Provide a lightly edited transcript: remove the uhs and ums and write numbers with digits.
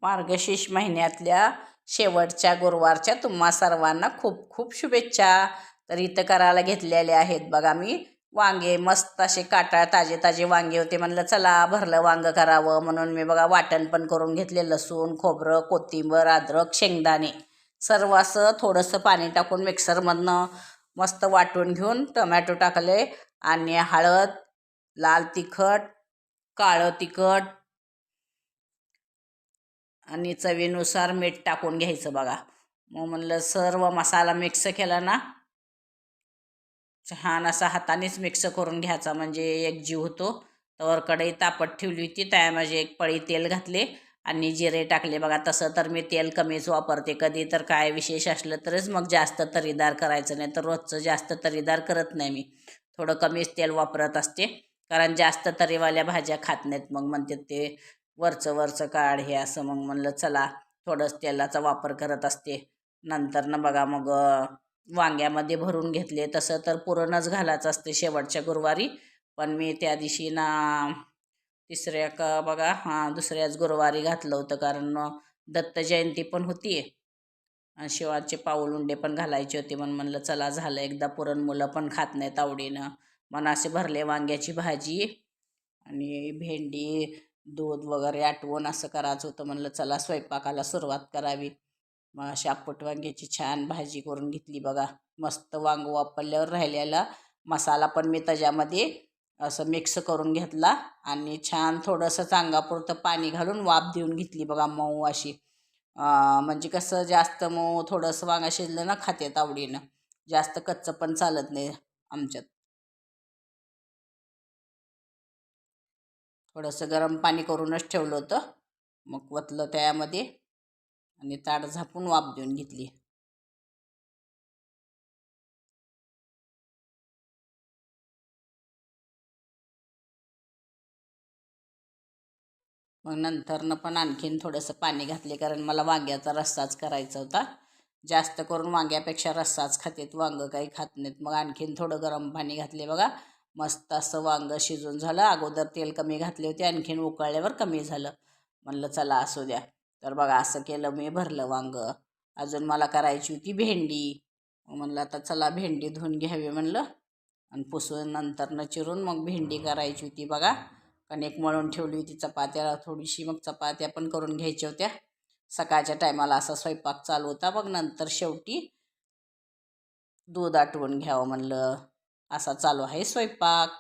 मार्गशीर्ष महिन्यातल्या शेवटच्या गुरुवारच्या तुम्हा सर्वांना खूप खूप शुभेच्छा. तर इथं करायला घेतलेले आहेत बघा मी वांगे, मस्त असे काटाळ ताजे ताजे वांगे होते. म्हणलं चला भरलं वांगं करावं म्हणून मी बघा वाटण पण करून घेतले. लसूण, खोबरं, कोथिंबीर, अद्रक, शेंगदाणे सर्व असं थोडंसं पाणी टाकून मिक्सरमधनं मस्त वाटून घेऊन टोमॅटो टाकले आणि हळद, लाल तिखट, काळं तिखट आणि चवीनुसार मीठ टाकून घ्यायचं बघा. मग म्हणलं सर्व मसाला मिक्स केला ना, छान असा हातानेच मिक्स करून घ्यायचा म्हणजे एकजीव होतो. तर कढई तापत ठेवली होती, त्यामध्ये एक पळी तेल घातले आणि जिरे टाकले बघा. तसं तर मी तेल कमीच वापरते, कधी तर काय विशेष असलं तरच मग जास्त तरीदार करायचं, नाही तर रोजचं जास्त तरीदार करत नाही मी. थोडं कमीच तेल वापरत असते, कारण जास्त तरीवाल्या भाज्या खात नाहीत. मग म्हणते ते वरचं वरचं काढ हे असं. मग म्हणलं चला थोडंच तेलाचा वापर करत असते. नंतर ना बघा मग वांग्यामध्ये भरून घेतले. तसं तर पुरणच घालायचं असते शेवटच्या गुरुवारी, पण मी त्या दिवशी ना तिसऱ्या का बघा दुसऱ्याच गुरुवारी घातलं होतं, कारण दत्त जयंती पण होती आणि शिवाचे पाऊलुंडे पण घालायचे होते. म्हणलं चला झालं एकदा पुरण, मुलं पण खात नाहीत आवडीनं. मन असे भरले वांग्याची भाजी आणि भेंडी, दूध वगैरे आटवून असं करायचं होतं. म्हणलं चला स्वयंपाकाला सुरुवात करावी. मग अशी आपट वांग्याची छान भाजी करून घेतली बघा. मस्त वांग वापरल्यावर राहिलेला मसाला पण मी त्याच्यामध्ये असं मिक्स करून घेतला आणि छान थोडंसं चांगापुरतं पाणी घालून वाफ देऊन घेतली बघा, मऊ अशी. म्हणजे कसं जास्त मऊ थोडंसं वांगा शिजलं ना खात्यात आवडीनं, जास्त कच्चं पण चालत नाही आमच्यात. थोडंसं गरम पाणी करूनच ठेवलं होतं, मग वतलं त्यामध्ये आणि ताट झाकून वाफ देऊन घेतली. मग नंतरनं पण आणखीन थोडंसं पाणी घातले, कारण मला वांग्याचा रस्साच करायचा होता. जास्त करून वांग्यापेक्षा रस्साच खातेत, वांगं काही खात नाहीत. मग आणखीन थोडं गरम पाणी घातले बघा. मस्त असं वांगं शिजून झालं. अगोदर तेल कमी घातले होते, आणखीन उकळल्यावर कमी झालं. म्हणलं चला असू द्या. तर बघा असं केलं मी, भरलं वांगं. अजून मला करायची होती भेंडी. म्हणलं आता चला भेंडी धुवून घ्यावी म्हणलं आणि पुसून नंतरनं चिरून मग भेंडी करायची होती बघा. कणिक मळून ठेवली होती चपात्या थोडीशी, मग चपात्या पण करून घ्यायच्या होत्या. सकाळच्या टायमाला असा स्वयंपाक चालू होता. मग नंतर शेवटी दूध आटवून घ्यावं म्हणलं, असा चालू आहे स्वयंपाक.